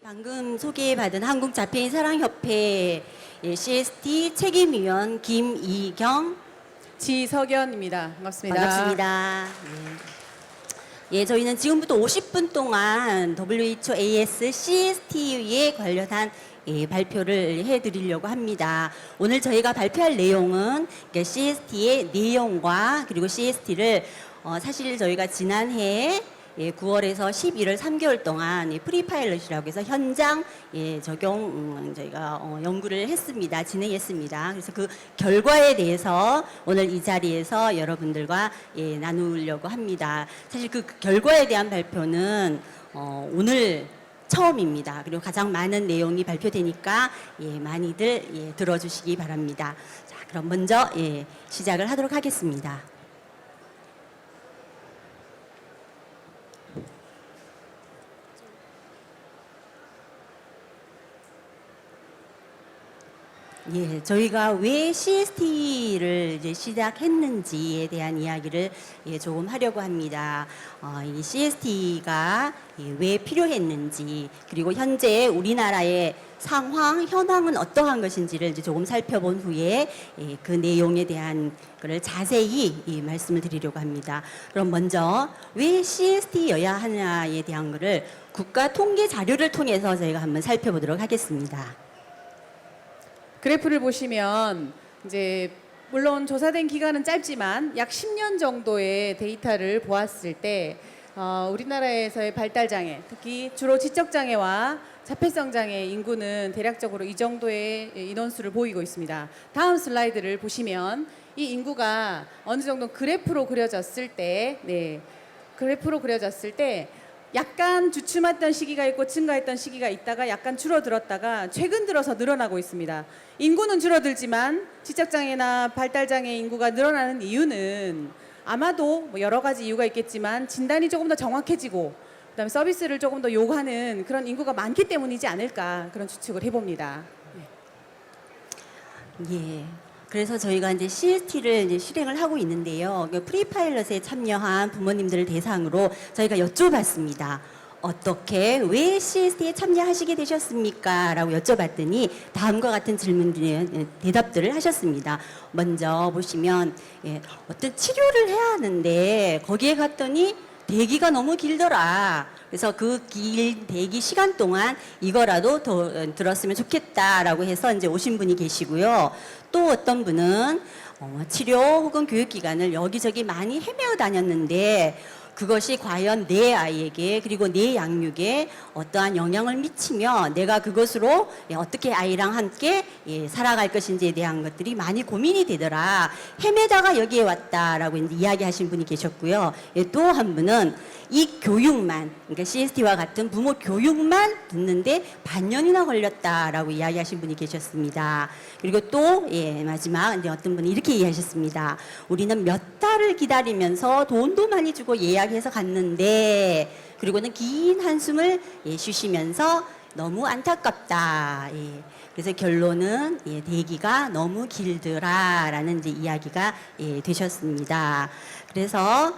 방금 소개받은 한국자폐인사랑협회 CST 책임위원 김이경 지석연입니다. 반갑습니다. 반갑습니다. 예, 저희는 지금부터 50분 동안 WHO AS CST에 관련한 발표를 해드리려고 합니다. 오늘 저희가 발표할 내용은 CST의 내용과 그리고 CST를 사실 저희가 지난해 9월에서 11월 3개월 동안 프리파일럿이라고 해서 현장 적용 저희가 연구를 했습니다. 진행했습니다. 그래서 그 결과에 대해서 오늘 이 자리에서 여러분들과 나누려고 합니다. 사실 그 결과에 대한 발표는 오늘 처음입니다. 그리고 가장 많은 내용이 발표되니까 많이들 들어주시기 바랍니다. 자, 그럼 먼저 시작을 하도록 하겠습니다. 저희가 왜 CST를 이제 시작했는지에 대한 이야기를 조금 하려고 합니다. 이 CST가 왜 필요했는지, 그리고 현재 우리나라의 상황, 현황은 어떠한 것인지를 이제 조금 살펴본 후에 그 내용에 대한 것을 자세히 말씀을 드리려고 합니다. 그럼 먼저 왜 CST여야 하냐에 대한 것을 국가 통계 자료를 통해서 저희가 한번 살펴보도록 하겠습니다. 그래프를 보시면 이제 물론 조사된 기간은 짧지만 약 10년 정도의 데이터를 보았을 때 우리나라에서의 발달 장애, 특히 주로 지적 장애와 자폐성 장애 인구는 대략적으로 이 정도의 인원수를 보이고 있습니다. 다음 슬라이드를 보시면 이 인구가 어느 정도 그래프로 그려졌을 때, 그래프로 그려졌을 때 약간 주춤했던 시기가 있고 증가했던 시기가 있다가 약간 줄어들었다가 최근 들어서 늘어나고 있습니다. 인구는 줄어들지만 지적장애나 발달장애 인구가 늘어나는 이유는 아마도 뭐 여러 가지 이유가 있겠지만 진단이 조금 더 정확해지고 그다음에 서비스를 조금 더 요구하는 그런 인구가 많기 때문이지 않을까 그런 추측을 해봅니다. 그래서 저희가 이제 CST를 이제 실행을 하고 있는데요. 프리파일럿에 참여한 부모님들을 대상으로 저희가 여쭤봤습니다. 어떻게, 왜 CST에 참여하시게 되셨습니까? 라고 여쭤봤더니 다음과 같은 대답들을 하셨습니다. 먼저 보시면 어떤 치료를 해야 하는데 거기에 갔더니 대기가 너무 길더라. 그래서 그 긴 대기 시간 동안 이거라도 더 들었으면 좋겠다라고 해서 이제 오신 분이 계시고요. 또 어떤 분은 치료 혹은 교육기관을 여기저기 많이 헤매어 다녔는데 그것이 과연 내 아이에게 그리고 내 양육에 어떠한 영향을 미치며 내가 그것으로 어떻게 아이랑 함께 살아갈 것인지에 대한 것들이 많이 고민이 되더라. 헤매다가 여기에 왔다라고 이제 이야기하신 분이 계셨고요. 또 한 분은 이 교육만, 그러니까 CST와 같은 부모 교육만 듣는데 반년이나 걸렸다라고 이야기하신 분이 계셨습니다. 그리고 또 마지막 이제 어떤 분이 이렇게 이야기하셨습니다. 우리는 몇 달을 기다리면서 돈도 많이 주고 예약해서 갔는데 그리고는 긴 한숨을 쉬시면서 너무 안타깝다. 그래서 결론은 대기가 너무 길더라라는 이제 이야기가 되셨습니다. 그래서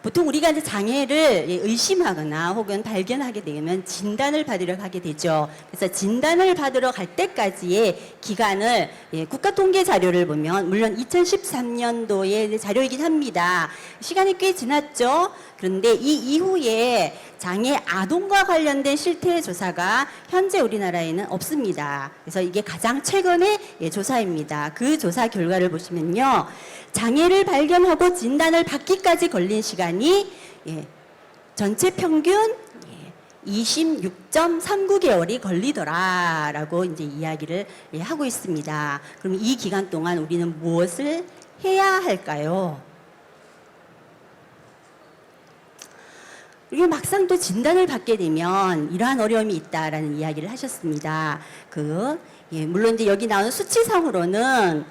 보통 우리가 이제 장애를 의심하거나 혹은 발견하게 되면 진단을 받으러 가게 되죠. 그래서 진단을 받으러 갈 때까지의 기간을 국가 통계 자료를 보면 물론 2013년도의 자료이긴 합니다. 시간이 꽤 지났죠. 그런데 이 이후에 장애 아동과 관련된 실태 조사가 현재 우리나라에는 없습니다. 그래서 이게 가장 최근의 조사입니다. 그 조사 결과를 보시면요. 장애를 발견하고 진단을 받기까지 걸린 시간이 전체 평균 26.39개월이 걸리더라라고 이제 이야기를 하고 있습니다. 그럼 이 기간 동안 우리는 무엇을 해야 할까요? 그리고 막상 또 진단을 받게 되면 이러한 어려움이 있다라는 이야기를 하셨습니다. 물론 이제 여기 나오는 수치상으로는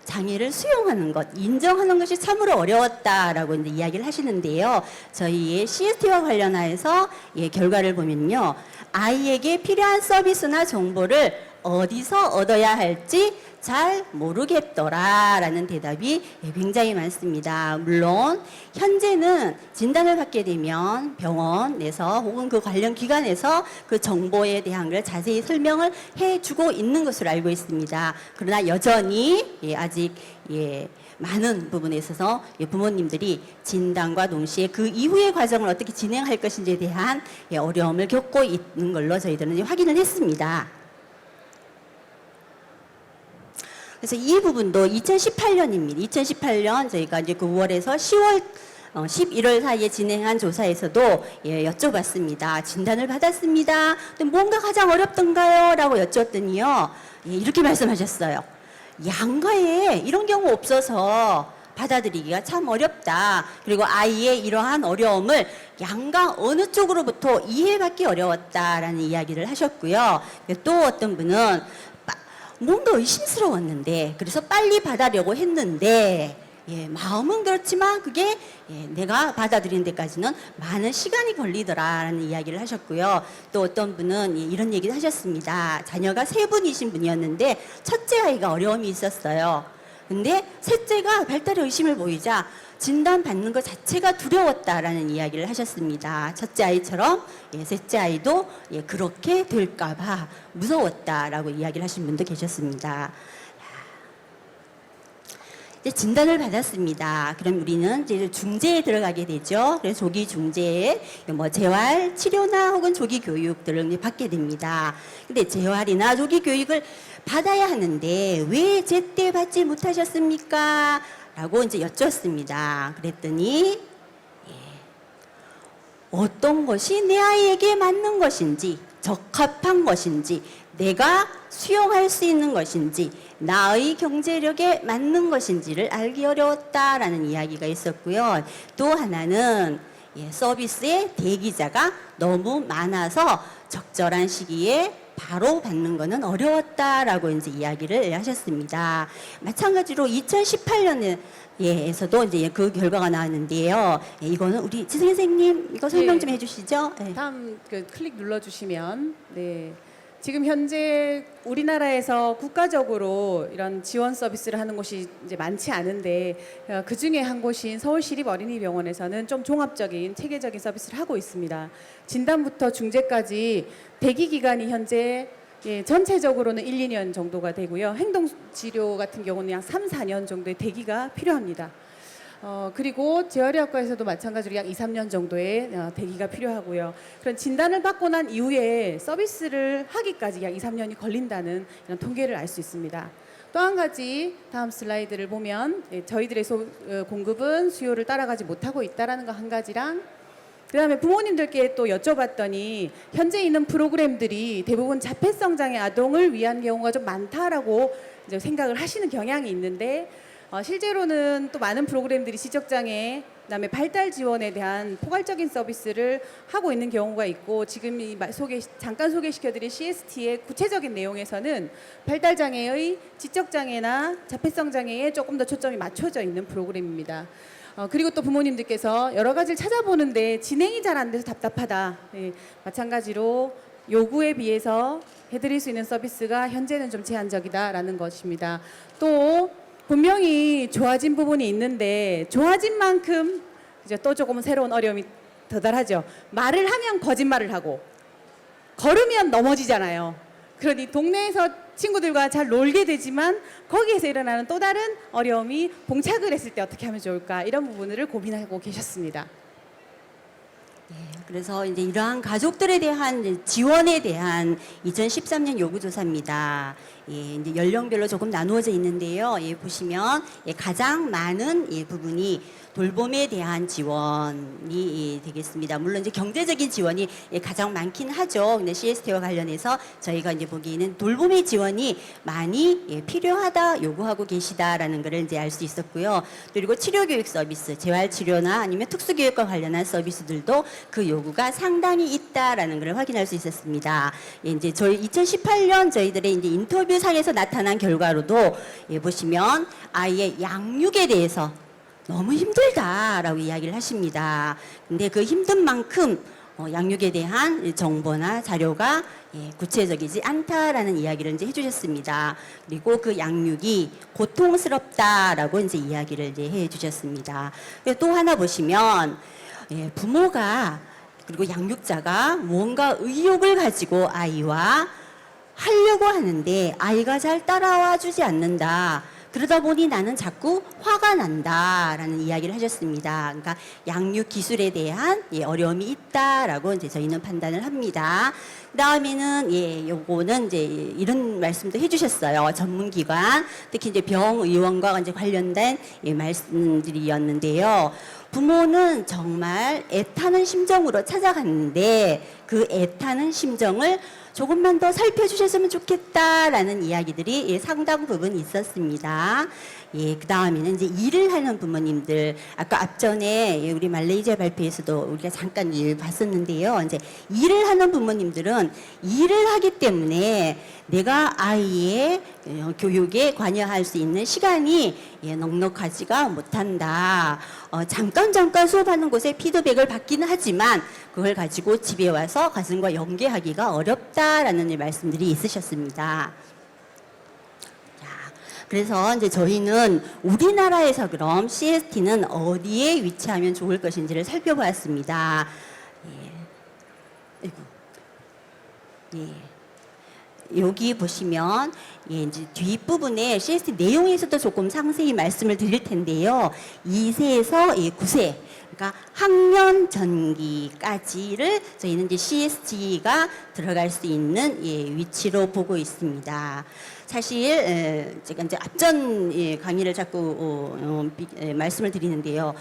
장애를 수용하는 것, 인정하는 것이 참으로 어려웠다라고 이제 이야기를 하시는데요. 저희의 CST와 관련해서 결과를 보면요. 아이에게 필요한 서비스나 정보를 어디서 얻어야 할지 잘 모르겠더라라는 대답이 굉장히 많습니다. 물론 현재는 진단을 받게 되면 병원에서 혹은 그 관련 기관에서 그 정보에 대한 걸 자세히 설명을 해주고 있는 것으로 알고 있습니다. 그러나 여전히 아직 많은 부분에 있어서 부모님들이 진단과 동시에 그 이후의 과정을 어떻게 진행할 것인지에 대한 어려움을 겪고 있는 걸로 저희들은 확인을 했습니다. 그래서 이 부분도 2018년입니다. 2018년 저희가 이제 9월에서 10월 11월 사이에 진행한 조사에서도 여쭤봤습니다. 진단을 받았습니다. 근데 뭔가 가장 어렵던가요? 라고 여쭈었더니요. 이렇게 말씀하셨어요. 양가에 이런 경우 없어서 받아들이기가 참 어렵다. 그리고 아이의 이러한 어려움을 양가 어느 쪽으로부터 이해받기 어려웠다라는 이야기를 하셨고요. 또 어떤 분은 뭔가 의심스러웠는데 그래서 빨리 받아려고 했는데 마음은 그렇지만 그게 내가 받아들이는 데까지는 많은 시간이 걸리더라라는 이야기를 하셨고요. 또 어떤 분은 이런 얘기를 하셨습니다. 자녀가 3분이신 분이었는데 첫째 아이가 어려움이 있었어요. 근데 셋째가 발달의 의심을 보이자 진단받는 것 자체가 두려웠다라는 이야기를 하셨습니다. 첫째 아이처럼 셋째 아이도 그렇게 될까봐 무서웠다라고 이야기를 하신 분도 계셨습니다. 이제 진단을 받았습니다. 그럼 우리는 이제 중재에 들어가게 되죠. 그래서 조기 중재에 재활 치료나 혹은 조기 교육들을 이제 받게 됩니다. 근데 재활이나 조기 교육을 받아야 하는데 왜 제때 받지 못하셨습니까? 라고 이제 여쭈었습니다. 그랬더니 어떤 것이 내 아이에게 맞는 것인지 적합한 것인지 내가 수용할 수 있는 것인지 나의 경제력에 맞는 것인지를 알기 어려웠다라는 이야기가 있었고요. 또 하나는 서비스의 대기자가 너무 많아서 적절한 시기에 바로 받는 것은 어려웠다라고 이제 이야기를 하셨습니다. 마찬가지로 2018년에 에서도 이제 그 결과가 나왔는데요. 이거는 우리 지승 선생님 이거 설명 좀 해주시죠. 다음 그 클릭 눌러주시면 지금 현재 우리나라에서 국가적으로 이런 지원 서비스를 하는 곳이 이제 많지 않은데 그 중에 한 곳인 서울시립어린이병원에서는 좀 종합적인 체계적인 서비스를 하고 있습니다. 진단부터 중재까지 대기 기간이 현재 전체적으로는 1, 2년 정도가 되고요. 행동치료 같은 경우는 약 3, 4년 정도의 대기가 필요합니다. 그리고 재활의학과에서도 마찬가지로 약 2, 3년 정도의 대기가 필요하고요. 그런 진단을 받고 난 이후에 서비스를 하기까지 약 2, 3년이 걸린다는 이런 통계를 알 수 있습니다. 또 한 가지 다음 슬라이드를 보면 저희들의 공급은 수요를 따라가지 못하고 있다는 거 한 가지랑 그 다음에 부모님들께 또 여쭤봤더니 현재 있는 프로그램들이 대부분 자폐성 장애 아동을 위한 경우가 좀 많다라고 이제 생각을 하시는 경향이 있는데 실제로는 또 많은 프로그램들이 지적장애, 그다음에 발달 지원에 대한 포괄적인 서비스를 하고 있는 경우가 있고 지금 잠깐 소개시켜드린 CST의 구체적인 내용에서는 발달 장애의 지적장애나 자폐성 장애에 조금 더 초점이 맞춰져 있는 프로그램입니다. 그리고 또 부모님들께서 여러 가지를 찾아보는데 진행이 잘 안 돼서 답답하다. 마찬가지로 요구에 비해서 해드릴 수 있는 서비스가 현재는 좀 제한적이다라는 것입니다. 또 분명히 좋아진 부분이 있는데 좋아진 만큼 이제 또 조금 새로운 어려움이 도달하죠. 말을 하면 거짓말을 하고 걸으면 넘어지잖아요. 그러니 동네에서 친구들과 잘 놀게 되지만 거기에서 일어나는 또 다른 어려움이 봉착을 했을 때 어떻게 하면 좋을까 이런 부분을 고민하고 계셨습니다. 그래서 이제 이러한 가족들에 대한 지원에 대한 2013년 요구조사입니다. 이제 연령별로 조금 나누어져 있는데요. 보시면 가장 많은 부분이 돌봄에 대한 지원이 되겠습니다. 물론 이제 경제적인 지원이 가장 많긴 하죠. 근데 CST와 관련해서 저희가 이제 보기에는 돌봄의 지원이 많이 필요하다 요구하고 계시다라는 것을 이제 알 수 있었고요. 그리고 치료교육 서비스, 재활치료나 아니면 특수교육과 관련한 서비스들도 그 요구가 상당히 있다라는 것을 확인할 수 있었습니다. 이제 저희 2018년 저희들의 이제 인터뷰 상에서 나타난 결과로도 보시면 아이의 양육에 대해서 너무 힘들다라고 이야기를 하십니다. 근데 그 힘든 만큼 양육에 대한 정보나 자료가 구체적이지 않다라는 이야기를 이제 해주셨습니다. 그리고 그 양육이 고통스럽다라고 이제 이야기를 이제 해주셨습니다. 또 하나 보시면 부모가 그리고 양육자가 무언가 의욕을 가지고 아이와 하려고 하는데 아이가 잘 따라와 주지 않는다. 그러다 보니 나는 자꾸 화가 난다라는 이야기를 하셨습니다. 그러니까 양육 기술에 대한 어려움이 있다라고 이제 저희는 판단을 합니다. 그다음에는 요거는 이제 이런 말씀도 해주셨어요. 전문기관 특히 이제 병의원과 이제 관련된 말씀들이었는데요. 부모는 정말 애타는 심정으로 찾아갔는데 그 애타는 심정을 조금만 더 살펴주셨으면 좋겠다라는 이야기들이 상당 부분 있었습니다. 그 다음에는 이제 일을 하는 부모님들, 아까 앞전에 우리 말레이시아 발표에서도 우리가 잠깐 봤었는데요. 이제 일을 하는 부모님들은 일을 하기 때문에 내가 아이의 교육에 관여할 수 있는 시간이 넉넉하지가 못한다. 잠깐 수업하는 곳에 피드백을 받기는 하지만 그걸 가지고 집에 와서 가슴과 연계하기가 어렵다라는 말씀들이 있으셨습니다. 그래서 이제 저희는 우리나라에서 그럼 CST는 어디에 위치하면 좋을 것인지를 살펴보았습니다. 여기 보시면 이제 뒷부분에 CST 내용에서도 조금 상세히 말씀을 드릴 텐데요. 2세에서 9세, 그러니까 학년 전기까지를 저희는 이제 CST가 들어갈 수 있는 위치로 보고 있습니다. 사실 제가 이제 앞전 강의를 자꾸 말씀을 드리는데요.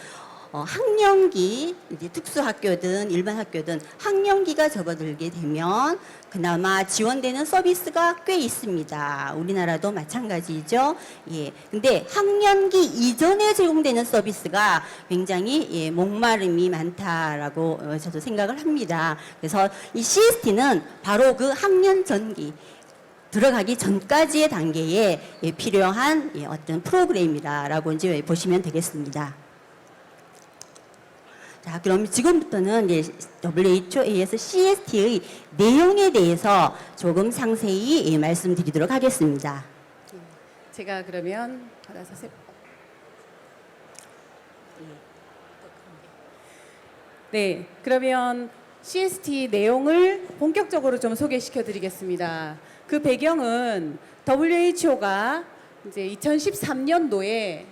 학령기, 이제 특수학교든 일반 학교든 학령기가 접어들게 되면 그나마 지원되는 서비스가 꽤 있습니다. 우리나라도 마찬가지죠. 근데 학년기 이전에 제공되는 서비스가 굉장히 목마름이 많다라고 저도 생각을 합니다. 그래서 이 CST는 바로 그 학년 전기 들어가기 전까지의 단계에 필요한 어떤 프로그램이라고 이제 보시면 되겠습니다. 자, 그럼 지금부터는 WHO에서 CST의 내용에 대해서 조금 상세히 말씀드리도록 하겠습니다. 제가 그러면 알아서 네, 그러면 CST 내용을 본격적으로 좀 소개시켜 드리겠습니다. 그 배경은 WHO가 이제 2013년도에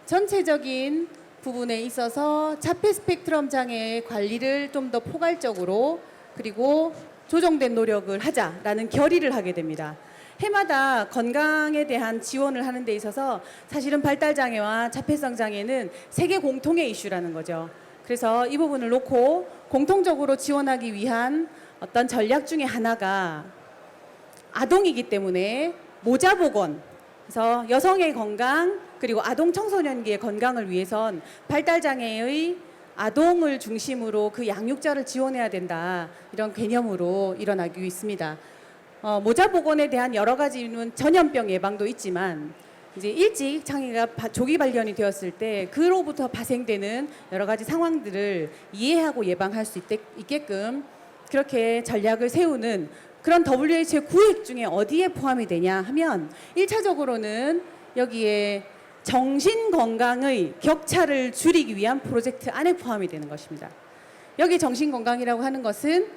전체적인 부분에 있어서 자폐 스펙트럼 장애의 관리를 좀 더 포괄적으로 그리고 조정된 노력을 하자라는 결의를 하게 됩니다. 해마다 건강에 대한 지원을 하는 데 있어서 사실은 발달장애와 자폐성 장애는 세계 공통의 이슈라는 거죠. 그래서 이 부분을 놓고 공통적으로 지원하기 위한 어떤 전략 중에 하나가 아동이기 때문에 모자보건, 그래서 여성의 건강 그리고 아동 청소년기의 건강을 위해선 발달장애의 아동을 중심으로 그 양육자를 지원해야 된다, 이런 개념으로 일어나고 있습니다. 모자보건에 대한 여러 가지는 전염병 예방도 있지만 이제 일찍 장애가 조기 발견이 되었을 때 그로부터 발생되는 여러 가지 상황들을 이해하고 예방할 수 있게끔 그렇게 전략을 세우는 그런 WHO 구획 중에 어디에 포함이 되냐 하면 1차적으로는 여기에 정신건강의 격차를 줄이기 위한 프로젝트 안에 포함이 되는 것입니다. 여기 정신건강이라고 하는 것은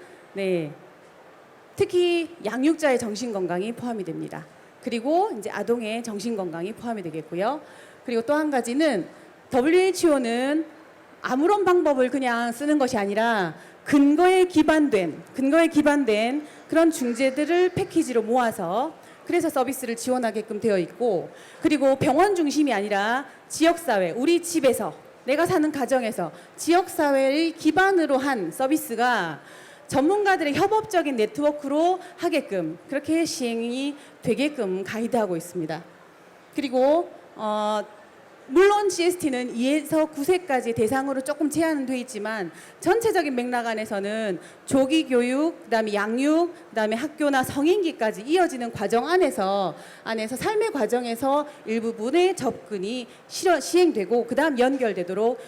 특히 양육자의 정신건강이 포함이 됩니다. 그리고 이제 아동의 정신건강이 포함이 되겠고요. 그리고 또 한 가지는 WHO는 아무런 방법을 그냥 쓰는 것이 아니라 근거에 기반된 그런 중재들을 패키지로 모아서 그래서 서비스를 지원하게끔 되어 있고, 그리고 병원 중심이 아니라 지역사회, 우리 집에서 내가 사는 가정에서 지역사회의 기반으로 한 서비스가 전문가들의 협업적인 네트워크로 하게끔 그렇게 시행이 되게끔 가이드하고 있습니다. 그리고 물론 CST는 2에서 9세까지 대상으로 조금 제한은 돼 있지만 전체적인 맥락 안에서는 조기 교육, 그다음에 양육, 그다음에 학교나 성인기까지 이어지는 과정 안에서 삶의 과정에서 일부분의 접근이 시행되고 그다음 연결되도록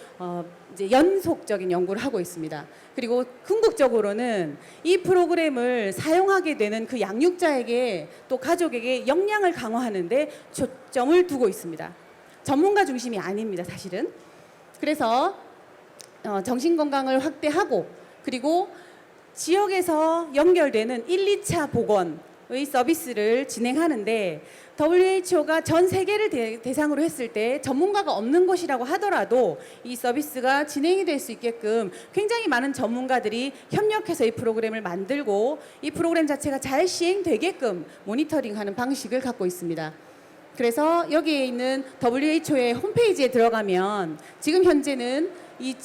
이제 연속적인 연구를 하고 있습니다. 그리고 궁극적으로는 이 프로그램을 사용하게 되는 그 양육자에게 또 가족에게 역량을 강화하는데 초점을 두고 있습니다. 전문가 중심이 아닙니다, 사실은. 그래서 정신건강을 확대하고 그리고 지역에서 연결되는 1, 2차 보건의 서비스를 진행하는데 WHO가 전 세계를 대상으로 했을 때 전문가가 없는 곳이라고 하더라도 이 서비스가 진행이 될 수 있게끔 굉장히 많은 전문가들이 협력해서 이 프로그램을 만들고 이 프로그램 자체가 잘 시행되게끔 모니터링하는 방식을 갖고 있습니다. 그래서 여기에 있는 WHO의 홈페이지에 들어가면 지금 현재는 이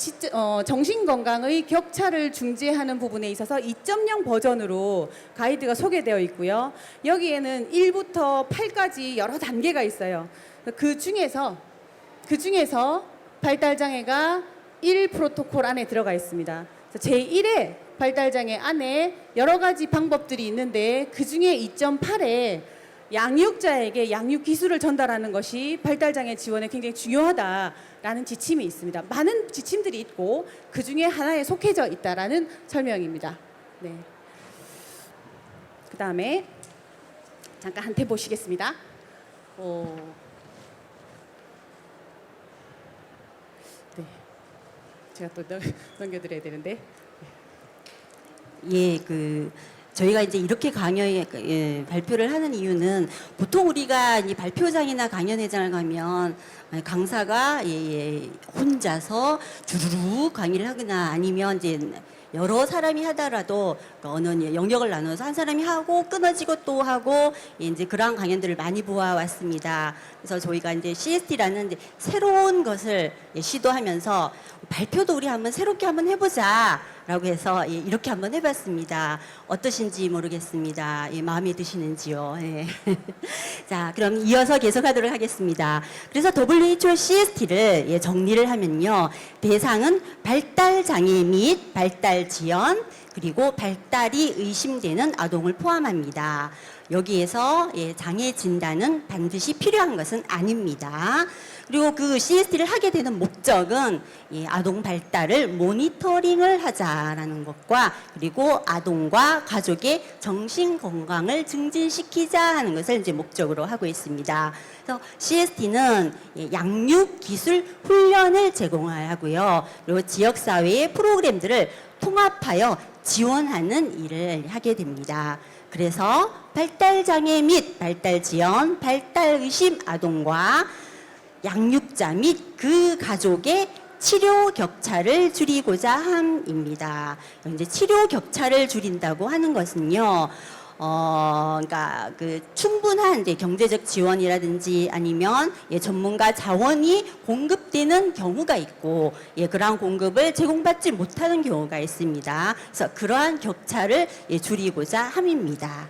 정신건강의 격차를 중재하는 부분에 있어서 2.0 버전으로 가이드가 소개되어 있고요. 여기에는 1부터 8까지 여러 단계가 있어요. 그 중에서 발달장애가 1 프로토콜 안에 들어가 있습니다. 제1의 발달장애 안에 여러 가지 방법들이 있는데 그 중에 2.8에 양육자에게 양육 기술을 전달하는 것이 발달장애 지원에 굉장히 중요하다라는 지침이 있습니다. 많은 지침들이 있고 그 중에 하나에 속해져 있다라는 설명입니다. 네. 그 다음에 잠깐 한 태 보시겠습니다. 네. 제가 또 넘겨드려야 되는데. 예, 저희가 이제 이렇게 발표를 하는 이유는 보통 우리가 이 발표장이나 강연회장을 가면 강사가 혼자서 주르륵 강의를 하거나 아니면 이제 여러 사람이 하더라도 어느 영역을 나눠서 한 사람이 하고 끊어지고 또 하고 이제 그러한 강연들을 많이 보아왔습니다. 그래서 저희가 이제 CST라는 새로운 것을 시도하면서 발표도 우리 한번 새롭게 한번 해보자. 라고 해서 이렇게 한번 해봤습니다. 어떠신지 모르겠습니다. 마음에 드시는지요? 예. 자, 그럼 이어서 계속하도록 하겠습니다. 그래서 WHO CST를 정리를 하면요. 대상은 발달장애 및 발달지연 그리고 발달이 의심되는 아동을 포함합니다. 여기에서 장애 진단은 반드시 필요한 것은 아닙니다. 그리고 그 CST를 하게 되는 목적은 아동 발달을 모니터링을 하자라는 것과 그리고 아동과 가족의 정신 건강을 증진시키자 하는 것을 이제 목적으로 하고 있습니다. 그래서 CST는 양육 기술 훈련을 제공하고요. 그리고 지역 사회의 프로그램들을 통합하여 지원하는 일을 하게 됩니다. 그래서 발달장애 및 발달지연, 발달의심 아동과 양육자 및 그 가족의 치료 격차를 줄이고자 함입니다. 이제 치료 격차를 줄인다고 하는 것은요, 그러니까 충분한 경제적 지원이라든지 아니면 전문가 자원이 공급되는 경우가 있고 그러한 공급을 제공받지 못하는 경우가 있습니다. 그래서 그러한 격차를 줄이고자 함입니다.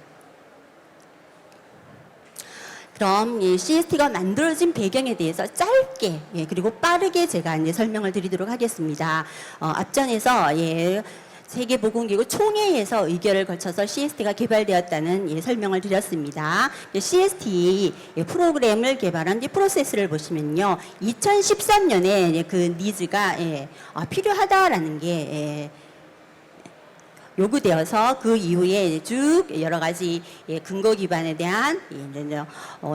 그럼 CST가 만들어진 배경에 대해서 짧게 그리고 빠르게 제가 이제 설명을 드리도록 하겠습니다. 앞전에서 세계보건기구 총회에서 의결을 거쳐서 CST가 개발되었다는 설명을 드렸습니다. CST 프로그램을 개발한 프로세스를 보시면요, 2013년에 그 니즈가 필요하다라는 게 요구되어서 그 이후에 쭉 여러 가지 근거 기반에 대한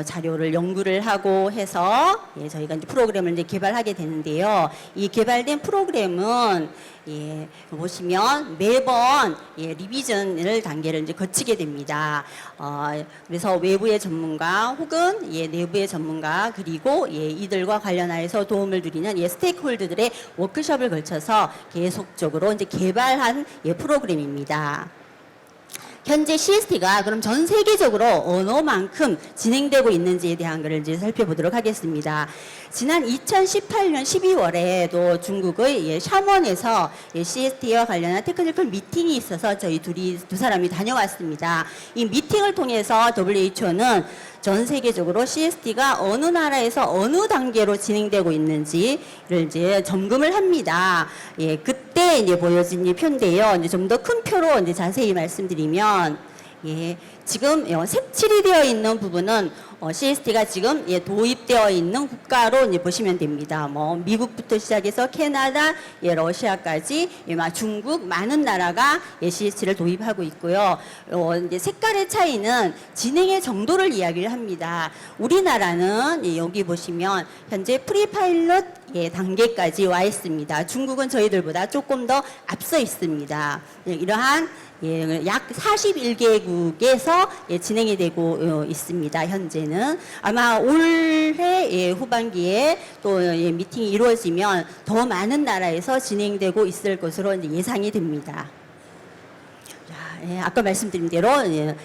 자료를 연구를 하고 해서 저희가 이제 프로그램을 이제 개발하게 되는데요. 이 개발된 프로그램은 보시면 매번 리비전을 단계를 이제 거치게 됩니다. 그래서 외부의 전문가 혹은 내부의 전문가 그리고 이들과 관련하여서 도움을 드리는 스테이크홀더들의 워크숍을 걸쳐서 계속적으로 이제 개발한 프로그램입니다. 현재 CST가 그럼 전 세계적으로 어느만큼 진행되고 있는지에 대한 것을 이제 살펴보도록 하겠습니다. 지난 2018년 12월에도 중국의 샤먼에서 CST와 관련한 테크니컬 미팅이 있어서 저희 두 사람이 다녀왔습니다. 이 미팅을 통해서 WHO는 전 세계적으로 CST가 어느 나라에서 어느 단계로 진행되고 있는지를 이제 점검을 합니다. 예, 그때 이제 보여진 이 표인데요. 이제 좀 더 큰 표로 이제 자세히 말씀드리면, 예, 지금 색칠이 되어 있는 부분은 CST가 지금 도입되어 있는 국가로 이제 보시면 됩니다. 뭐 미국부터 시작해서 캐나다, 러시아까지 중국 많은 나라가 CST를 도입하고 있고요. 이제 색깔의 차이는 진행의 정도를 이야기를 합니다. 우리나라는 여기 보시면 현재 프리파일럿 단계까지 와 있습니다. 중국은 저희들보다 조금 더 앞서 있습니다. 이러한 약 41개국에서 진행이 되고 있습니다. 현재는 아마 올해 후반기에 또 미팅이 이루어지면 더 많은 나라에서 진행되고 있을 것으로 이제 예상이 됩니다. 자, 아까 말씀드린 대로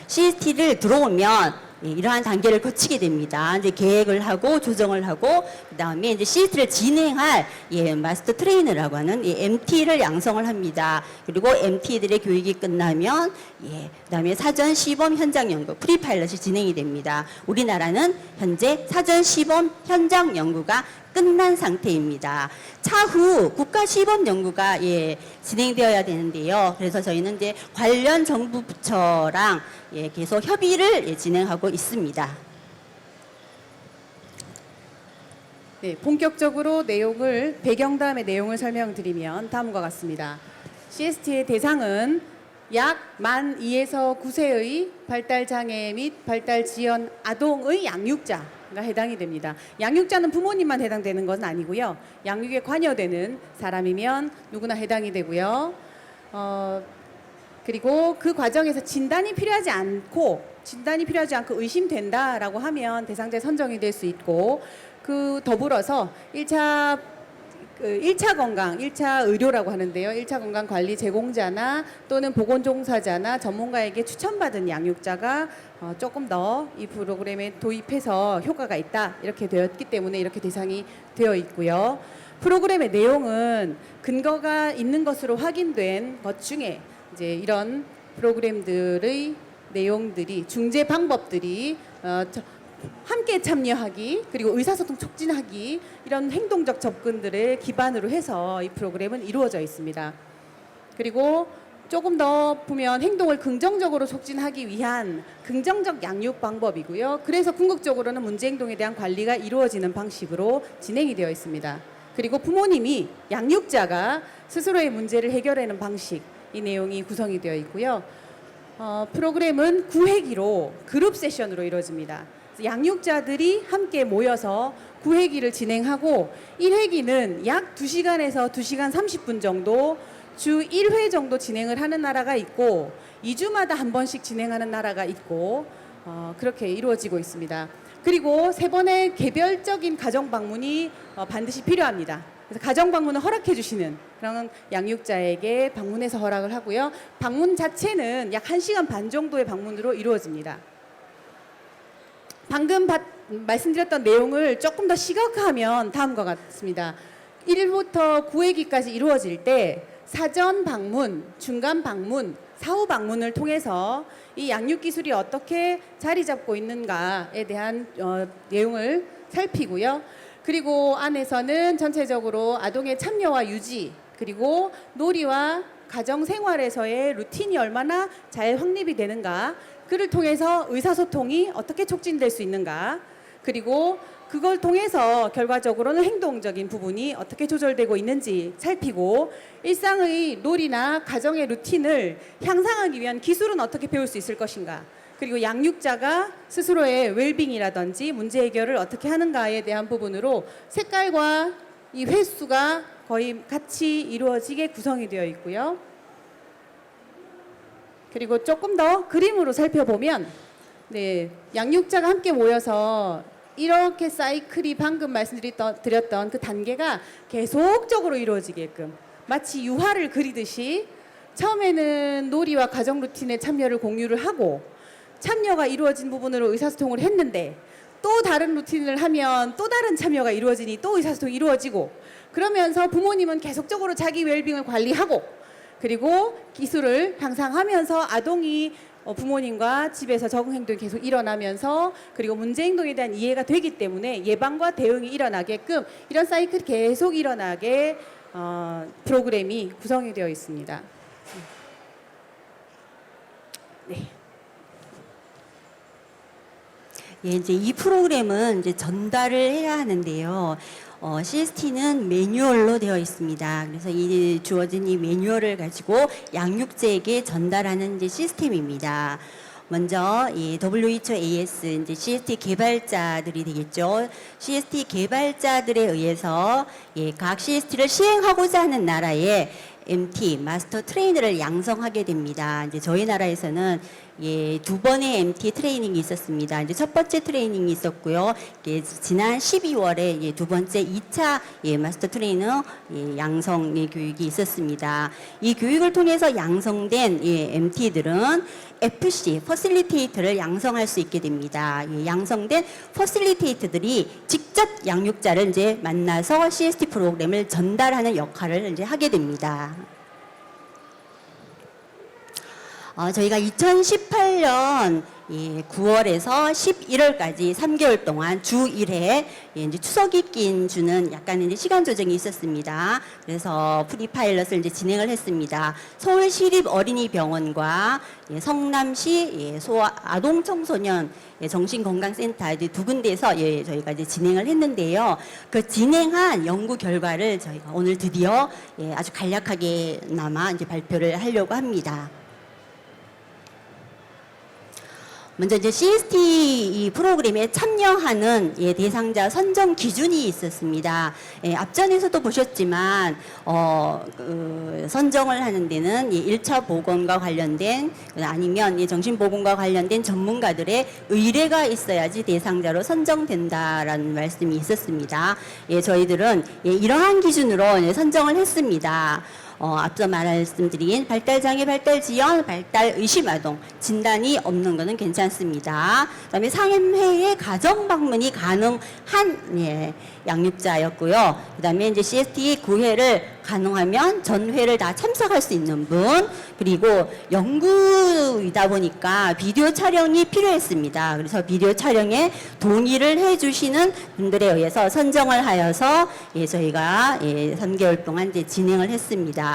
CST를 들어오면 이러한 단계를 거치게 됩니다. 이제 계획을 하고 조정을 하고 그다음에 이제 CST를 진행할 마스터 트레이너라고 하는 MT를 양성을 합니다. 그리고 MT들의 교육이 끝나면 그다음에 사전 시범 현장 연구 프리파일럿이 진행이 됩니다. 우리나라는 현재 사전 시범 현장 연구가 끝난 상태입니다. 차후 국가 시범 연구가 진행되어야 되는데요. 그래서 저희는 이제 관련 정부 부처랑 계속 협의를 진행하고 있습니다. 네, 본격적으로 배경 다음에 내용을 설명드리면 다음과 같습니다. CST의 대상은 약 만 2에서 9세의 발달장애 및 발달지연 아동의 양육자가 해당이 됩니다. 양육자는 부모님만 해당되는 것은 아니고요. 양육에 관여되는 사람이면 누구나 해당이 되고요. 그리고 그 과정에서 진단이 필요하지 않고 의심된다라고 하면 대상자에 선정이 될 수 있고, 그 더불어서 1차 건강, 1차 의료라고 하는데요. 1차 건강 관리 제공자나 또는 보건 종사자나 전문가에게 추천받은 양육자가 조금 더 이 프로그램에 도입해서 효과가 있다 이렇게 되었기 때문에 이렇게 대상이 되어 있고요. 프로그램의 내용은 근거가 있는 것으로 확인된 것 중에 이제 이런 프로그램들의 내용들이 중재 방법들이 함께 참여하기 그리고 의사소통 촉진하기 이런 행동적 접근들을 기반으로 해서 이 프로그램은 이루어져 있습니다. 그리고 조금 더 보면 행동을 긍정적으로 촉진하기 위한 긍정적 양육 방법이고요. 그래서 궁극적으로는 문제 행동에 대한 관리가 이루어지는 방식으로 진행이 되어 있습니다. 그리고 부모님이 양육자가 스스로의 문제를 해결하는 방식, 이 내용이 구성이 되어 있고요. 프로그램은 9회기로 그룹 세션으로 이루어집니다. 양육자들이 함께 모여서 9회기를 진행하고 1회기는 약 2시간에서 2시간 30분 정도 주 1회 정도 진행을 하는 나라가 있고 2주마다 한 번씩 진행하는 나라가 있고 그렇게 이루어지고 있습니다. 그리고 3번의 개별적인 가정 방문이 반드시 필요합니다. 그래서 가정 방문을 허락해 주시는 그런 양육자에게 방문해서 허락을 하고요. 방문 자체는 약 1시간 반 정도의 방문으로 이루어집니다. 방금 말씀드렸던 내용을 조금 더 시각화하면 다음과 같습니다. 1일부터 9회기까지 이루어질 때 사전 방문, 중간 방문, 사후 방문을 통해서 이 양육 기술이 어떻게 자리 잡고 있는가에 대한 내용을 살피고요. 그리고 안에서는 전체적으로 아동의 참여와 유지, 그리고 놀이와 가정 생활에서의 루틴이 얼마나 잘 확립이 되는가, 그를 통해서 의사소통이 어떻게 촉진될 수 있는가, 그리고 그걸 통해서 결과적으로는 행동적인 부분이 어떻게 조절되고 있는지 살피고, 일상의 놀이나 가정의 루틴을 향상하기 위한 기술은 어떻게 배울 수 있을 것인가, 그리고 양육자가 스스로의 웰빙이라든지 문제 해결을 어떻게 하는가에 대한 부분으로 색깔과 이 횟수가 거의 같이 이루어지게 구성이 되어 있고요. 그리고 조금 더 그림으로 살펴보면 양육자가 함께 모여서 이렇게 사이클이 방금 말씀드렸던 그 단계가 계속적으로 이루어지게끔 마치 유화를 그리듯이 처음에는 놀이와 가정 루틴에 참여를 공유를 하고 참여가 이루어진 부분으로 의사소통을 했는데 또 다른 루틴을 하면 또 다른 참여가 이루어지니 또 의사소통이 이루어지고 그러면서 부모님은 계속적으로 자기 웰빙을 관리하고 그리고 기술을 향상하면서 아동이 부모님과 집에서 적응 행동이 계속 일어나면서 그리고 문제 행동에 대한 이해가 되기 때문에 예방과 대응이 일어나게끔 이런 사이클이 계속 일어나게 프로그램이 구성이 되어 있습니다. 네. 예, 이제 이 프로그램은 이제 전달을 해야 하는데요. CST는 매뉴얼로 되어 있습니다. 그래서 이 주어진 이 매뉴얼을 가지고 양육자에게 전달하는 이제 시스템입니다. 먼저 이 WHO AS 이제 CST 개발자들이 되겠죠. CST 개발자들에 의해서 각 CST를 시행하고자 하는 나라에 MT 마스터 트레이너를 양성하게 됩니다. 이제 저희 나라에서는 두 번의 MT 트레이닝이 있었습니다. 이제 첫 번째 트레이닝이 있었고요. 지난 12월에 두 번째 2차 마스터 트레이너 양성 교육이 있었습니다. 이 교육을 통해서 양성된 MT들은 FC, 퍼실리테이터를 양성할 수 있게 됩니다. 양성된 퍼실리테이터들이 직접 양육자를 이제 만나서 CST 프로그램을 전달하는 역할을 이제 하게 됩니다. 저희가 2018년 9월에서 11월까지 3개월 동안 주 1회 이제 추석이 낀 주는 약간 이제 시간 조정이 있었습니다. 그래서 프리파일럿을 이제 진행을 했습니다. 서울시립어린이병원과 성남시 아동청소년 정신건강센터 두 군데에서 저희가 이제 진행을 했는데요. 그 진행한 연구 결과를 저희가 오늘 드디어 아주 간략하게나마 이제 발표를 하려고 합니다. 먼저 이제 CST 이 프로그램에 참여하는 대상자 선정 기준이 있었습니다. 앞전에서도 보셨지만 선정을 하는 데는 1차 보건과 관련된 아니면 정신보건과 관련된 전문가들의 의뢰가 있어야지 대상자로 선정된다라는 말씀이 있었습니다. 저희들은 이러한 기준으로 선정을 했습니다. 앞서 말씀드린 발달장애, 발달지연, 발달의심아동 진단이 없는 것은 괜찮습니다. 그다음에 상임회의 가정방문이 가능한 양육자였고요. 그다음에 이제 CST 9회를 가능하면 전회를 다 참석할 수 있는 분, 그리고 연구이다 보니까 비디오 촬영이 필요했습니다. 그래서 비디오 촬영에 동의를 해주시는 분들에 의해서 선정을 하여서 저희가 3개월 동안 이제 진행을 했습니다.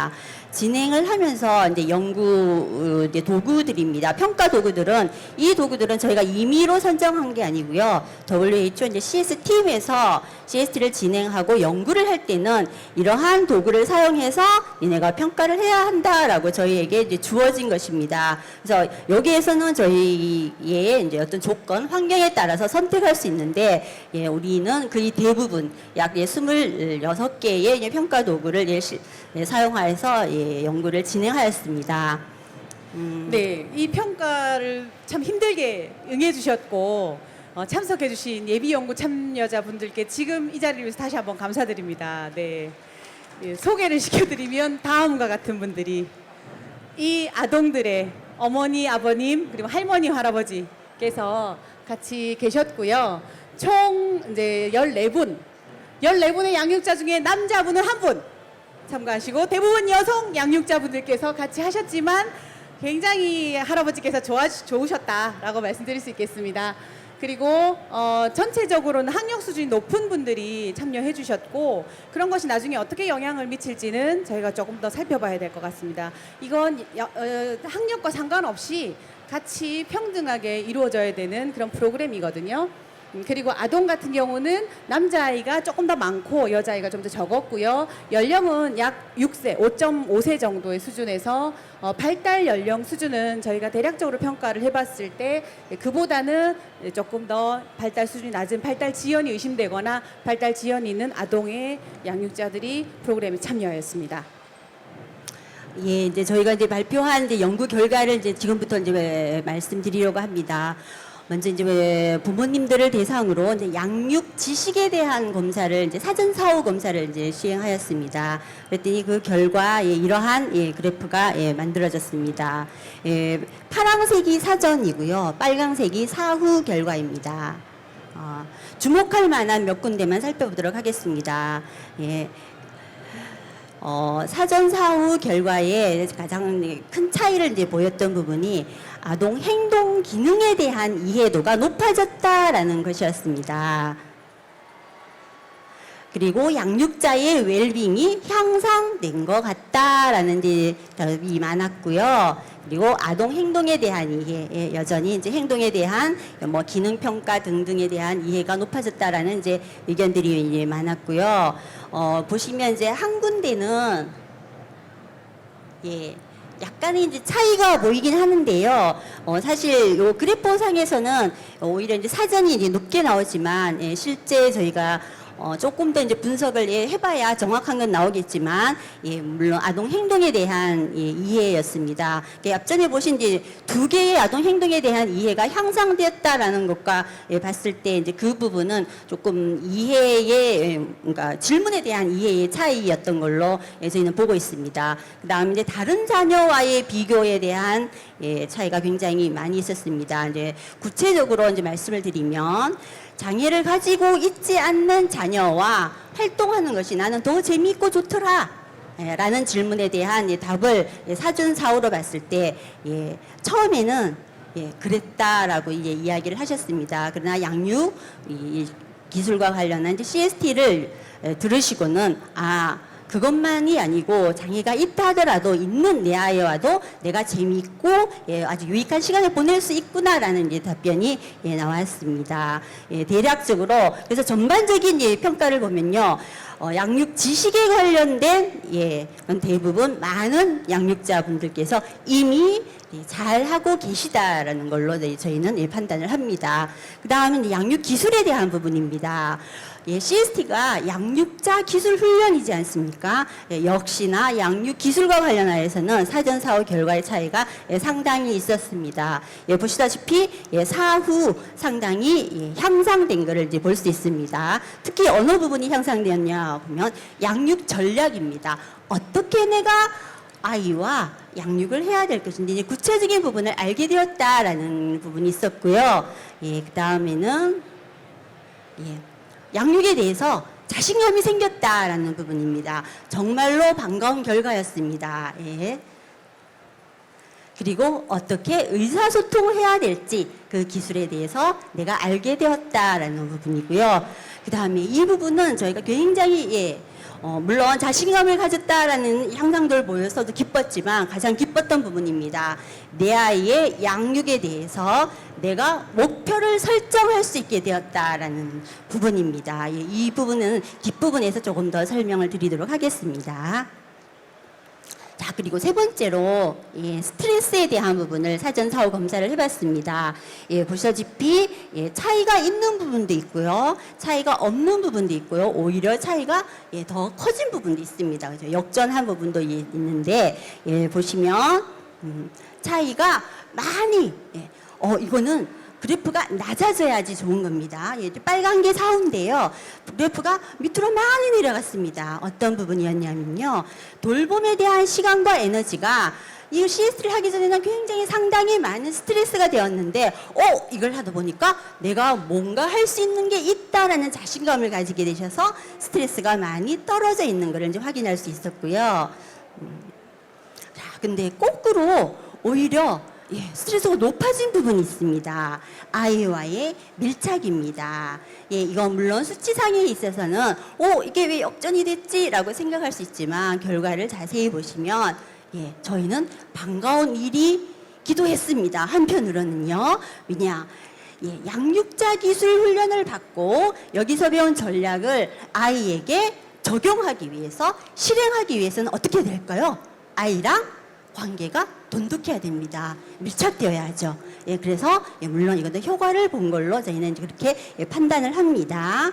진행을 하면서 이제 연구 도구들입니다. 평가 도구들은 이 도구들은 저희가 임의로 선정한 게 아니고요. WHO 이제 CS 팀에서 CST를 진행하고 연구를 할 때는 이러한 도구를 사용해서 얘네가 평가를 해야 한다라고 저희에게 이제 주어진 것입니다. 그래서 여기에서는 저희의 이제 어떤 조건, 환경에 따라서 선택할 수 있는데 우리는 거의 대부분 약 26개의 평가 도구를 사용하여서 연구를 진행하였습니다. 네, 이 평가를 참 힘들게 응해주셨고 참석해주신 예비연구 참여자분들께 지금 이 자리를 위해서 다시 한번 감사드립니다. 네, 소개를 시켜드리면 다음과 같은 분들이 이 아동들의 어머니, 아버님 그리고 할머니, 할아버지께서 같이 계셨고요. 총 이제 14분의 양육자 중에 남자분은 한 분 참가하시고 대부분 여성 양육자분들께서 같이 하셨지만 굉장히 할아버지께서 좋으셨다라고 말씀드릴 수 있겠습니다. 그리고 전체적으로는 학력 수준이 높은 분들이 참여해 주셨고 그런 것이 나중에 어떻게 영향을 미칠지는 저희가 조금 더 살펴봐야 될 것 같습니다. 이건 학력과 상관없이 같이 평등하게 이루어져야 되는 그런 프로그램이거든요. 그리고 아동 같은 경우는 남자아이가 조금 더 많고 여자아이가 좀 더 적었고요. 연령은 약 6세, 5.5세 정도의 수준에서 발달 연령 수준은 저희가 대략적으로 평가를 해봤을 때 그보다는 조금 더 발달 수준이 낮은 발달 지연이 의심되거나 발달 지연이 있는 아동의 양육자들이 프로그램에 참여하였습니다. 이제 저희가 이제 발표한 이제 연구 결과를 이제 지금부터 이제 말씀드리려고 합니다. 먼저 이제 부모님들을 대상으로 이제 양육 지식에 대한 검사를 이제 사전 사후 검사를 이제 시행하였습니다. 그랬더니 그 결과 이러한 그래프가 만들어졌습니다. 파란색이 사전이고요, 빨강색이 사후 결과입니다. 주목할 만한 몇 군데만 살펴보도록 하겠습니다. 사전 사후 결과에 가장 큰 차이를 이제 보였던 부분이 아동 행동 기능에 대한 이해도가 높아졌다라는 것이었습니다. 그리고 양육자의 웰빙이 향상된 것 같다라는 답이 많았고요. 그리고 아동 행동에 대한 이해, 여전히 이제 행동에 대한 뭐 기능 평가 등등에 대한 이해가 높아졌다라는 이제 의견들이 이제 많았고요. 보시면 이제 한 군데는 약간의 이제 차이가 보이긴 하는데요. 사실 요 그래프상에서는 오히려 이제 사전이 이제 높게 나오지만 실제 저희가 조금 더 이제 분석을 해봐야 정확한 건 나오겠지만, 물론 아동 행동에 대한 이해였습니다. 앞전에 보신 이제 두 개의 아동 행동에 대한 이해가 향상되었다라는 것과 봤을 때 이제 그 부분은 조금 이해의 그러니까 질문에 대한 이해의 차이였던 걸로 저희는 보고 있습니다. 그다음 이제 다른 자녀와의 비교에 대한 차이가 굉장히 많이 있었습니다. 이제 구체적으로 이제 말씀을 드리면, 장애를 가지고 있지 않는 자녀와 활동하는 것이 나는 더 재미있고 좋더라 라는 질문에 대한 답을 사전 사후로 봤을 때 처음에는 그랬다라고 이야기를 하셨습니다. 그러나 양육 기술과 관련한 CST를 들으시고는 그것만이 아니고 장애가 있다 하더라도 있는 내 아이와도 내가 재미있고 아주 유익한 시간을 보낼 수 있구나라는 답변이 나왔습니다. 대략적으로 그래서 전반적인 평가를 보면요, 양육 지식에 관련된 대부분 많은 양육자분들께서 이미 잘 하고 계시다라는 걸로 저희는 판단을 합니다. 그 다음은 양육 기술에 대한 부분입니다. CST가 양육자 기술 훈련이지 않습니까? 역시나 양육 기술과 관련하여서는 사전 사후 결과의 차이가 상당히 있었습니다. 보시다시피 사후 상당히 향상된 것을 이제 볼 수 있습니다. 특히 어느 부분이 향상되었냐 보면 양육 전략입니다. 어떻게 내가 아이와 양육을 해야 될 것인지 이제 구체적인 부분을 알게 되었다라는 부분이 있었고요. 그 다음에는 양육에 대해서 자신감이 생겼다라는 부분입니다. 정말로 반가운 결과였습니다. 그리고 어떻게 의사소통을 해야 될지 그 기술에 대해서 내가 알게 되었다라는 부분이고요. 그 다음에 이 부분은 저희가 굉장히 물론 자신감을 가졌다라는 향상도를 보여서도 기뻤지만 가장 기뻤던 부분입니다. 내 아이의 양육에 대해서 내가 목표를 설정할 수 있게 되었다라는 부분입니다. 이 부분은 뒷부분에서 조금 더 설명을 드리도록 하겠습니다. 자, 그리고 세 번째로 스트레스에 대한 부분을 사전 사후 검사를 해봤습니다. 보시다시피 차이가 있는 부분도 있고요, 차이가 없는 부분도 있고요, 오히려 차이가 더 커진 부분도 있습니다. 그래서 역전한 부분도 있는데 보시면 차이가 많이 이거는 그래프가 낮아져야지 좋은 겁니다. 빨간 게 사후인데요, 그래프가 밑으로 많이 내려갔습니다. 어떤 부분이었냐면요, 돌봄에 대한 시간과 에너지가 이 CST를 하기 전에는 굉장히 상당히 많은 스트레스가 되었는데 이걸 하다 보니까 내가 뭔가 할 수 있는 게 있다라는 자신감을 가지게 되셔서 스트레스가 많이 떨어져 있는 것을 이제 확인할 수 있었고요. 자, 근데 거꾸로 오히려 스트레스가 높아진 부분이 있습니다. 아이와의 밀착입니다. 이건 물론 수치상에 있어서는 이게 왜 역전이 됐지라고 생각할 수 있지만 결과를 자세히 보시면 저희는 반가운 일이기도 했습니다. 한편으로는요. 왜냐? 양육자 기술 훈련을 받고 여기서 배운 전략을 아이에게 적용하기 위해서 실행하기 위해서는 어떻게 될까요? 아이랑 관계가 돈독해야 됩니다. 밀착되어야 하죠. 그래서 물론 이것도 효과를 본 걸로 저희는 그렇게 판단을 합니다.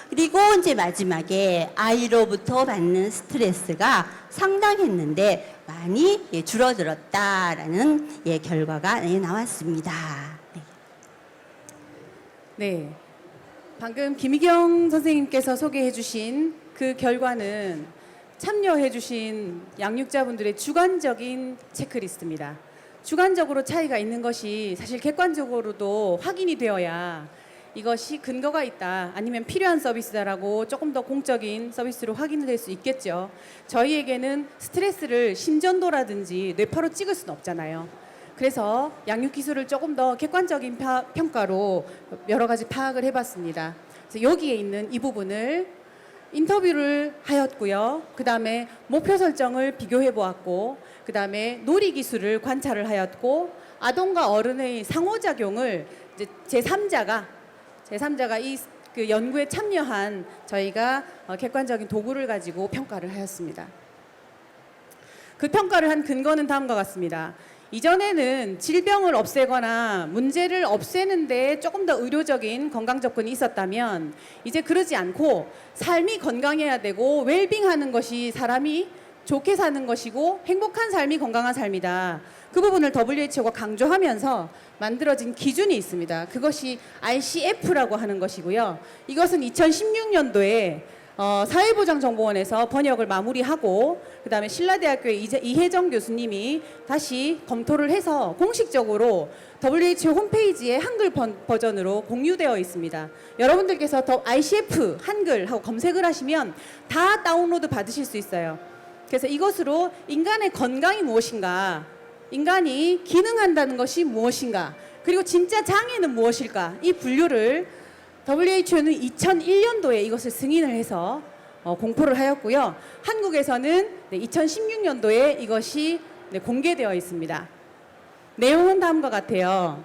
그리고 이제 마지막에 아이로부터 받는 스트레스가 상당했는데 많이 줄어들었다라는 결과가 나왔습니다. 네. 방금 김희경 선생님께서 소개해 주신 그 결과는 참여해 주신 양육자분들의 주관적인 체크리스트입니다. 주관적으로 차이가 있는 것이 사실 객관적으로도 확인이 되어야 이것이 근거가 있다, 아니면 필요한 서비스다라고 조금 더 공적인 서비스로 확인될 수 있겠죠. 저희에게는 스트레스를 심전도라든지 뇌파로 찍을 수는 없잖아요. 그래서 양육 기술을 조금 더 객관적인 평가로 여러 가지 파악을 해봤습니다. 그래서 여기에 있는 이 부분을 인터뷰를 하였고요. 그 다음에 목표 설정을 비교해 보았고, 그 다음에 놀이 기술을 관찰을 하였고, 아동과 어른의 상호작용을 이제 제3자가 이 그 연구에 참여한 저희가 객관적인 도구를 가지고 평가를 하였습니다. 그 평가를 한 근거는 다음과 같습니다. 이전에는 질병을 없애거나 문제를 없애는데 조금 더 의료적인 건강 접근이 있었다면, 이제 그러지 않고 삶이 건강해야 되고 웰빙하는 것이 사람이 좋게 사는 것이고 행복한 삶이 건강한 삶이다. 그 부분을 WHO가 강조하면서 만들어진 기준이 있습니다. 그것이 ICF라고 하는 것이고요. 이것은 2016년도에 사회보장정보원에서 번역을 마무리하고, 그 다음에 신라대학교의 이혜정 교수님이 다시 검토를 해서 공식적으로 WHO 홈페이지에 한글 버전으로 공유되어 있습니다. 여러분들께서 더 ICF 한글 하고 검색을 하시면 다 다운로드 받으실 수 있어요. 그래서 이것으로 인간의 건강이 무엇인가, 인간이 기능한다는 것이 무엇인가, 그리고 진짜 장애는 무엇일까, 이 분류를 WHO는 2001년도에 이것을 승인을 해서 공포를 하였고요. 한국에서는 2016년도에 이것이 공개되어 있습니다. 내용은 다음과 같아요.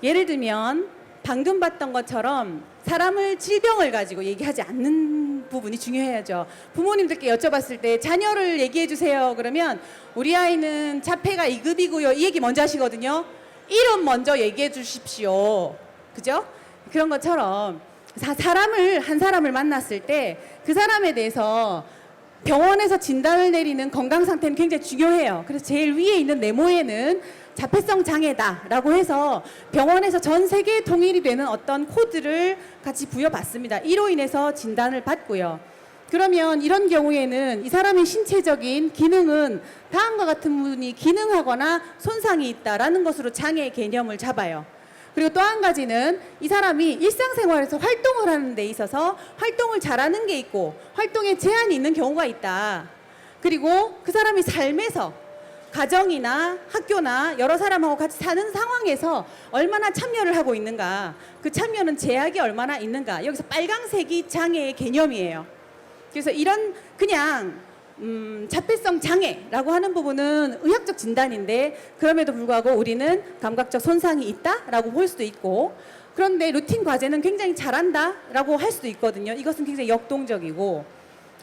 예를 들면 방금 봤던 것처럼 사람을 질병을 가지고 얘기하지 않는 부분이 중요해야죠. 부모님들께 여쭤봤을 때 자녀를 얘기해 주세요. 그러면 우리 아이는 자폐가 2급이고요. 이 얘기 먼저 하시거든요. 이름 먼저 얘기해 주십시오. 그죠? 그런 것처럼 한 사람을 만났을 때 그 사람에 대해서 병원에서 진단을 내리는 건강 상태는 굉장히 중요해요. 그래서 제일 위에 있는 네모에는 자폐성 장애다라고 해서 병원에서 전 세계에 통일이 되는 어떤 코드를 같이 부여받습니다. 이로 인해서 진단을 받고요. 그러면 이런 경우에는 이 사람의 신체적인 기능은 다음과 같은 부분이 기능하거나 손상이 있다라는 것으로 장애의 개념을 잡아요. 그리고 또 한 가지는 이 사람이 일상생활에서 활동을 하는 데 있어서 활동을 잘하는 게 있고 활동에 제한이 있는 경우가 있다. 그리고 그 사람이 삶에서 가정이나 학교나 여러 사람하고 같이 사는 상황에서 얼마나 참여를 하고 있는가, 그 참여는 제약이 얼마나 있는가, 여기서 빨강색이 장애의 개념이에요. 그래서 이런 그냥 자폐성 장애라고 하는 부분은 의학적 진단인데, 그럼에도 불구하고 우리는 감각적 손상이 있다라고 볼 수도 있고, 그런데 루틴 과제는 굉장히 잘한다라고 할 수도 있거든요. 이것은 굉장히 역동적이고,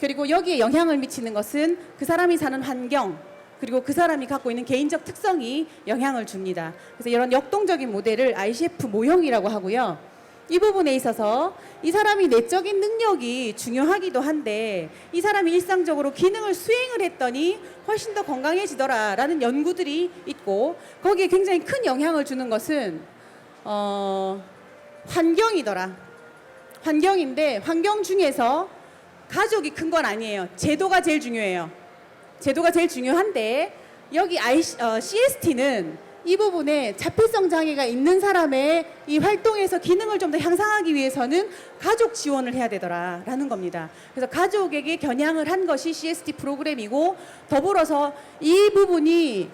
그리고 여기에 영향을 미치는 것은 그 사람이 사는 환경, 그리고 그 사람이 갖고 있는 개인적 특성이 영향을 줍니다. 그래서 이런 역동적인 모델을 ICF 모형이라고 하고요. 이 부분에 있어서 이 사람이 내적인 능력이 중요하기도 한데, 이 사람이 일상적으로 기능을 수행을 했더니 훨씬 더 건강해지더라라는 연구들이 있고, 거기에 굉장히 큰 영향을 주는 것은 환경이더라. 환경인데, 환경 중에서 가족이 큰 건 아니에요. 제도가 제일 중요해요. 제도가 제일 중요한데, 여기 CST는 이 부분에 자폐성 장애가 있는 사람의 이 활동에서 기능을 좀 더 향상하기 위해서는 가족 지원을 해야 되더라라는 겁니다. 그래서 가족에게 겨냥을 한 것이 CST 프로그램이고, 더불어서 이 부분이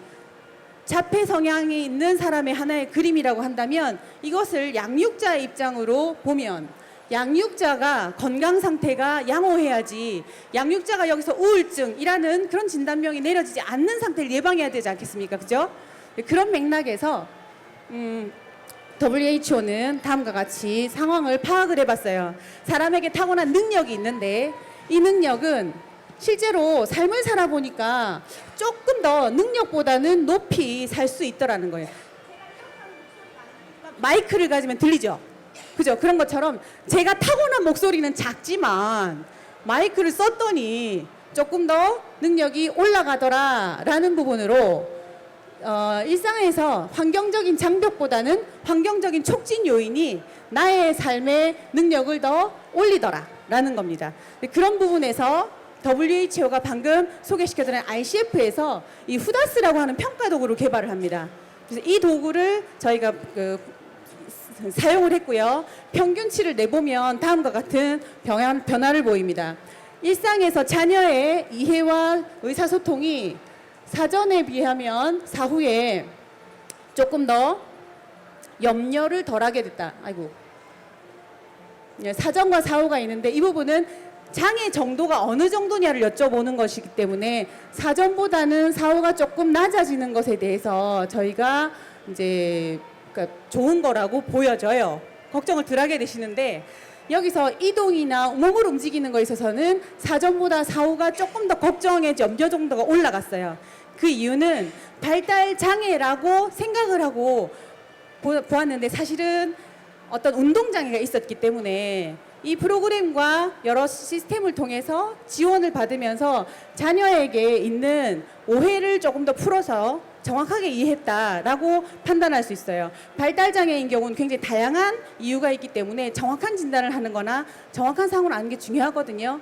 자폐 성향이 있는 사람의 하나의 그림이라고 한다면, 이것을 양육자의 입장으로 보면 양육자가 건강 상태가 양호해야지, 양육자가 여기서 우울증이라는 그런 진단명이 내려지지 않는 상태를 예방해야 되지 않겠습니까? 그죠? 그런 맥락에서 WHO는 다음과 같이 상황을 파악을 해봤어요. 사람에게 타고난 능력이 있는데, 이 능력은 실제로 삶을 살아보니까 조금 더 능력보다는 높이 살 수 있더라는 거예요. 마이크를 가지면 들리죠? 그죠? 그런 것처럼 제가 타고난 목소리는 작지만 마이크를 썼더니 조금 더 능력이 올라가더라라는 부분으로 일상에서 환경적인 장벽보다는 환경적인 촉진 요인이 나의 삶의 능력을 더 올리더라라는 겁니다. 그런 부분에서 WHO가 방금 소개시켜드린 ICF에서 이 후다스라고 하는 평가 도구를 개발을 합니다. 그래서 이 도구를 저희가 사용을 했고요. 평균치를 내보면 다음과 같은 변화를 보입니다. 일상에서 자녀의 이해와 의사소통이 사전에 비하면 사후에 조금 더 염려를 덜하게 됐다. 아이고. 사전과 사후가 있는데 이 부분은 장애 정도가 어느 정도냐를 여쭤보는 것이기 때문에 사전보다는 사후가 조금 낮아지는 것에 대해서 저희가 이제 그러니까 좋은 거라고 보여져요. 걱정을 덜 하게 되시는데 여기서 이동이나 몸을 움직이는 거에 있어서는 사전보다 사후가 조금 더 걱정의 염려 정도가 올라갔어요. 그 이유는 발달 장애라고 생각을 하고 보았는데 사실은 어떤 운동 장애가 있었기 때문에 이 프로그램과 여러 시스템을 통해서 지원을 받으면서 자녀에게 있는 오해를 조금 더 풀어서 정확하게 이해했다라고 판단할 수 있어요. 발달장애인 경우는 굉장히 다양한 이유가 있기 때문에 정확한 진단을 하는 거나 정확한 상황을 아는 게 중요하거든요.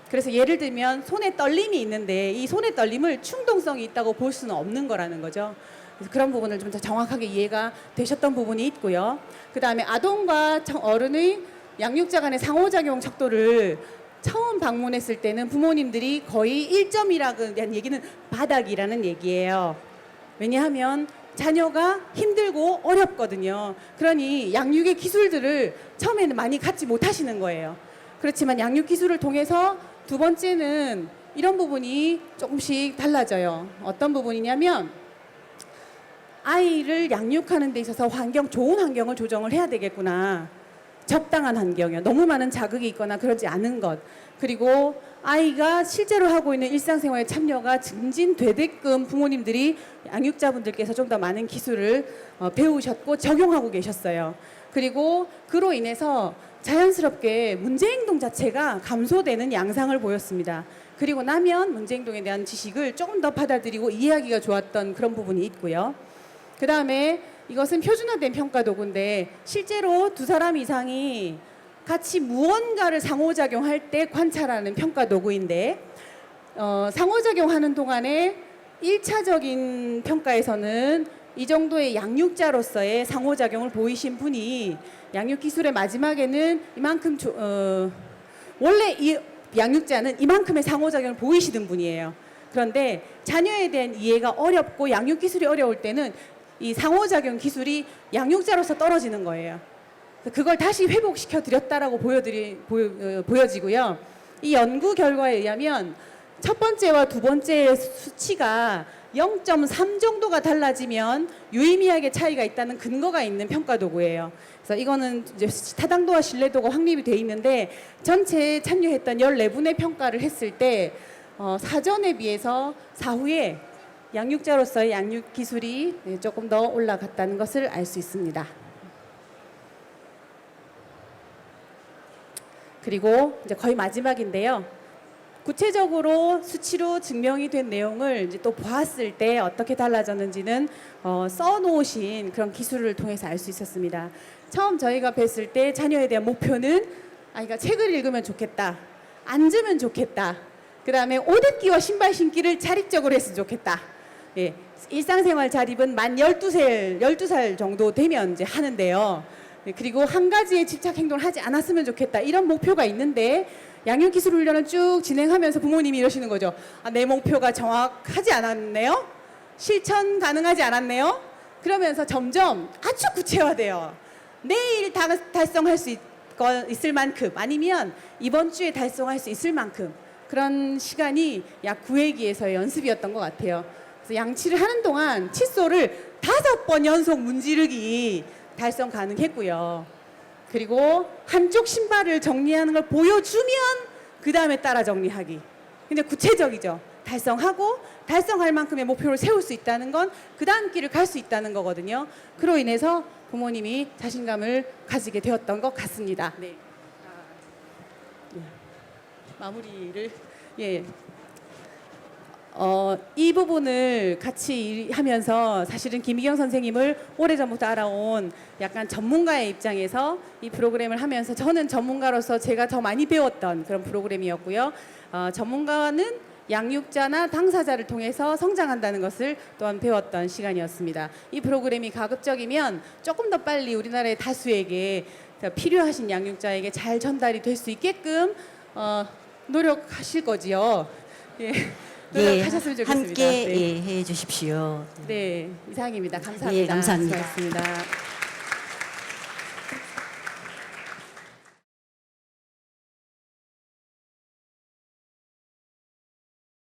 그래서 예를 들면 손에 떨림이 있는데 이 손에 떨림을 충동성이 있다고 볼 수는 없는 거라는 거죠. 그래서 그런 부분을 좀 더 정확하게 이해가 되셨던 부분이 있고요. 그 다음에 아동과 어른의 양육자 간의 상호작용 척도를 처음 방문했을 때는 부모님들이 거의 1점이라는 얘기는 바닥이라는 얘기예요. 왜냐하면 자녀가 힘들고 어렵거든요. 그러니 양육의 기술들을 처음에는 많이 갖지 못하시는 거예요. 그렇지만 양육 기술을 통해서 두 번째는 이런 부분이 조금씩 달라져요. 어떤 부분이냐면 아이를 양육하는 데 있어서 좋은 환경을 조정을 해야 되겠구나. 적당한 환경이요. 너무 많은 자극이 있거나 그러지 않은 것. 그리고 아이가 실제로 하고 있는 일상생활에 참여가 증진되게끔 부모님들이 양육자분들께서 좀 더 많은 기술을 배우셨고 적용하고 계셨어요. 그리고 그로 인해서 자연스럽게 문제행동 자체가 감소되는 양상을 보였습니다. 그리고 나면 문제행동에 대한 지식을 조금 더 받아들이고 이해하기가 좋았던 그런 부분이 있고요. 그 다음에 이것은 표준화된 평가 도구인데 실제로 두 사람 이상이 같이 무언가를 상호작용할 때 관찰하는 평가 도구인데 상호작용하는 동안에 1차적인 평가에서는 이 정도의 양육자로서의 상호작용을 보이신 분이 양육기술의 마지막에는 이만큼 원래 이 양육자는 이만큼의 상호작용을 보이시는 분이에요. 그런데 자녀에 대한 이해가 어렵고 양육기술이 어려울 때는 이 상호작용 기술이 양육자로서 떨어지는 거예요. 그걸 다시 회복시켜 드렸다라고 보여지고요. 이 연구 결과에 의하면 첫 번째와 두 번째의 수치가 0.3 정도가 달라지면 유의미하게 차이가 있다는 근거가 있는 평가 도구예요. 그래서 이거는 이제 타당도와 신뢰도가 확립이 돼 있는데 전체에 참여했던 14분의 평가를 했을 때 사전에 비해서 사후에 양육자로서의 양육 기술이 조금 더 올라갔다는 것을 알 수 있습니다. 그리고 이제 거의 마지막인데요. 구체적으로 수치로 증명이 된 내용을 이제 또 보았을 때 어떻게 달라졌는지는 써놓으신 그런 기술을 통해서 알 수 있었습니다. 처음 저희가 뵀을 때 자녀에 대한 목표는 아이가 책을 읽으면 좋겠다. 앉으면 좋겠다. 그 다음에 옷 입기와 신발 신기를 자립적으로 했으면 좋겠다. 예, 일상생활 자립은 만 12살 정도 되면 이제 하는데요. 그리고 한 가지에 집착 행동을 하지 않았으면 좋겠다. 이런 목표가 있는데 양육기술 훈련을 쭉 진행하면서 부모님이 이러시는 거죠. 내 목표가 정확하지 않았네요. 실천 가능하지 않았네요. 그러면서 점점 아주 구체화돼요. 내일 달성할 수 있을 만큼 아니면 이번 주에 달성할 수 있을 만큼 그런 시간이 약 9회기에서의 연습이었던 것 같아요. 그래서 양치를 하는 동안 칫솔을 5번 연속 문지르기 달성 가능했고요. 그리고 한쪽 신발을 정리하는 걸 보여주면 그 다음에 따라 정리하기. 근데 구체적이죠. 달성하고 달성할 만큼의 목표를 세울 수 있다는 건 그 다음 길을 갈 수 있다는 거거든요. 그로 인해서 부모님이 자신감을 가지게 되었던 것 같습니다. 네. 마무리를 이 부분을 같이 하면서 사실은 김희경 선생님을 오래전부터 알아온 약간 전문가의 입장에서 이 프로그램을 하면서 저는 전문가로서 제가 더 많이 배웠던 그런 프로그램이었고요. 전문가는 양육자나 당사자를 통해서 성장한다는 것을 또한 배웠던 시간이었습니다. 이 프로그램이 가급적이면 조금 더 빨리 우리나라의 다수에게 필요하신 양육자에게 잘 전달이 될 수 있게끔 노력하실 거지요. 예. 노력하셨으면 좋겠습니다. 함께 네. 해 주십시오. 네, 이상입니다. 감사합니다. 예, 감사합니다. 수고하셨습니다.